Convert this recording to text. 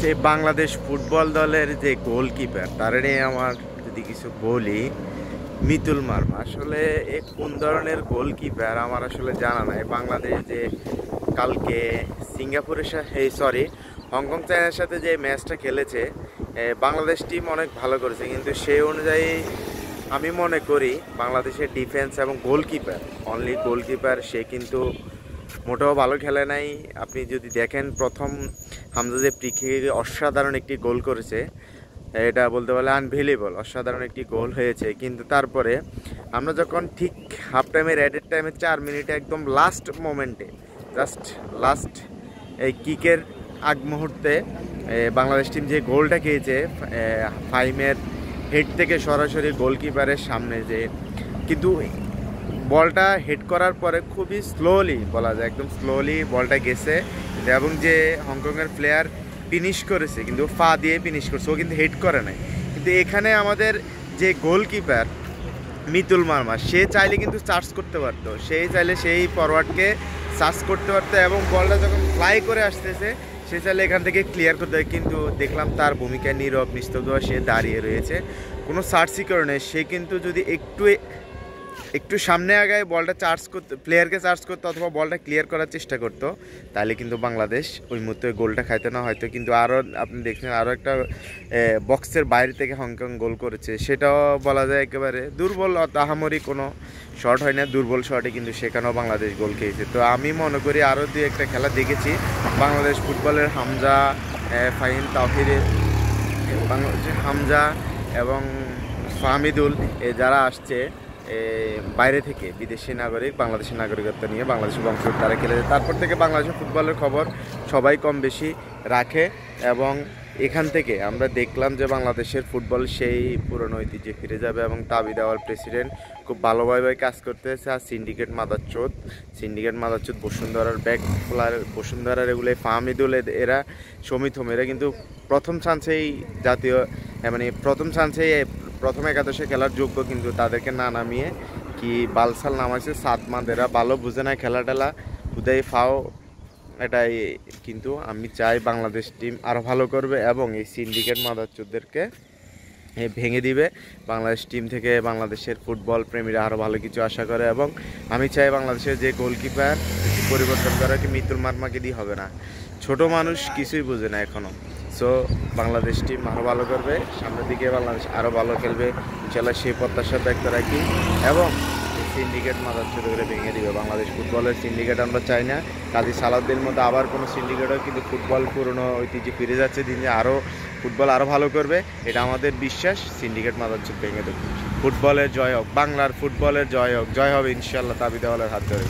যে বাংলাদেশ ফুটবল দলের যে গোলকিপার তার নিয়ে আমার যদি কিছু বলি, মিতুল মার্মা আসলে এ কোন ধরনের গোলকিপার আমার আসলে জানা নাই। বাংলাদেশ যে কালকে সিঙ্গাপুরের সাথে হংকং চায়নার সাথে যে ম্যাচটা খেলেছে, বাংলাদেশ টিম অনেক ভালো করেছে, কিন্তু সেই অনুযায়ী আমি মনে করি বাংলাদেশের ডিফেন্স এবং গোলকিপার, অনলি গোলকিপার সে কিন্তু মোটেও ভালো খেলে নাই। আপনি যদি দেখেন প্রথম হামজা যে প্রিকে অসাধারণ একটি গোল করেছে, এটা বলতে পারলে আনবিলিভেবল, অসাধারণ একটি গোল হয়েছে। কিন্তু তারপরে আমরা যখন ঠিক হাফ টাইমের অ্যাডেড টাইমে 4 মিনিটে একদম লাস্ট মোমেন্টে লাস্ট এই কিকের আগ মুহূর্তে বাংলাদেশ টিম যে গোলটা খেয়েছে, ফাইমের হেড থেকে সরাসরি গোলকিপারের সামনে, যে কিন্তু বলটা হেড করার পরে খুবই স্লোলি বলা যায়, একদম স্লোলি বলটা গেছে, এবং যে হংকংয়ের প্লেয়ার ফিনিশ করেছে কিন্তু পা দিয়ে ফিনিশ করছে, ও কিন্তু হেড করে নাই। কিন্তু এখানে আমাদের যে গোলকিপার মিতুল মার্মা, সে চাইলে কিন্তু চার্জ করতে পারতো, সেই চাইলে সেই ফরওয়ার্ডকে চার্জ করতে পারতো, এবং বলটা যখন ফ্লাই করে আসতেছে সে চাইলে এখান থেকে ক্লিয়ার করতে হয়। কিন্তু দেখলাম তার ভূমিকায় নীরব নিস্তব্ধ সে দাঁড়িয়ে রয়েছে, কোনো চার্জই করে নেই। সে কিন্তু যদি একটু সামনে আগায় বলটা চার্জ করতে, প্লেয়ারকে চার্জ করতো অথবা বলটা ক্লিয়ার করার চেষ্টা করতো, তাহলে কিন্তু বাংলাদেশ ওই মুহূর্তে গোলটা খাইতে না হয়তো। কিন্তু আরও আপনি দেখছেন আরও একটা বক্সের বাইরে থেকে হংকং গোল করেছে, সেটাও বলা যায় একেবারে দুর্বল, আহামরি কোনো শট হয় না, দুর্বল শটে কিন্তু সেখানেও বাংলাদেশ গোল খেয়েছে। তো আমি মনে করি আরও দুই একটা খেলা দেখেছি বাংলাদেশ ফুটবলের, হামজা, ফাহিম, তাওহিরের, বাংলাদেশের হামজা এবং ফাহমিদুল, যারা আসছে বাইরে থেকে, বিদেশি নাগরিক বাংলাদেশের নাগরিকত্ব নিয়ে বাংলাদেশের বংশোদ্ভূত, তারা খেলেছে। তারপর থেকে বাংলাদেশের ফুটবলের খবর সবাই কম বেশি রাখে, এবং এখান থেকে আমরা দেখলাম যে বাংলাদেশের ফুটবল সেই পুরনো ঐতিহ্যে ফিরে যাবে, এবং তাবি দেওয়ার প্রেসিডেন্ট খুব ভালোভাবে কাজ করতেছে। আর সিন্ডিকেট মাদারচোদ বসুন্ধরার ব্যাক খোলার, বসুন্ধরার এগুলো ফাহমিদুল, এরা সমিত হোম, এরা কিন্তু প্রথম চান্সেই জাতীয়, মানে প্রথম একাদশে খেলার যোগ্য, কিন্তু তাদেরকে না নামিয়ে কি বালসাল নামাইছে সাতমাদেরা, ভালো বুঝে না খেলা টেলা, উদয় ফাও এটাই। কিন্তু আমি চাই বাংলাদেশ টিম আরও ভালো করবে এবং এই সিন্ডিকেট মাদারচোদদেরকে ভেঙে দিবে। বাংলাদেশ টিম থেকে বাংলাদেশের ফুটবল প্রেমীরা আরও ভালো কিছু আশা করে, এবং আমি চাই বাংলাদেশের যে গোলকিপার পরিবর্তন করা, কি মিতুল মার্মাকে দিয়ে হবে না, ছোট মানুষ কিছুই বোঝে না এখনও। সো বাংলাদেশ টিম আরও ভালো করবে, সামনের দিকে বাংলাদেশ আরও ভালো খেলবে ইনশাল্লাহ, সেই প্রত্যাশা ব্যক্ত রাখি, এবং সিন্ডিকেট মাদারচোদ করে ভেঙে দিবে। বাংলাদেশ ফুটবলের সিন্ডিকেট আমরা চাই না, কাজী সালাউদ্দিনের মতো আবার কোনো সিন্ডিকেটও, কিন্তু ফুটবল পুরনো ঐতিহ্য ফিরে যাচ্ছে দিনে, আরও ফুটবল আরও ভালো করবে, এটা আমাদের বিশ্বাস। সিন্ডিকেট মাদারচোদ ভেঙে দেবে, ফুটবলের জয় হোক, বাংলার ফুটবলের জয় হোক, জয় হবে ইনশাল্লাহ তাবি দেওয়ালের হাত ধরে।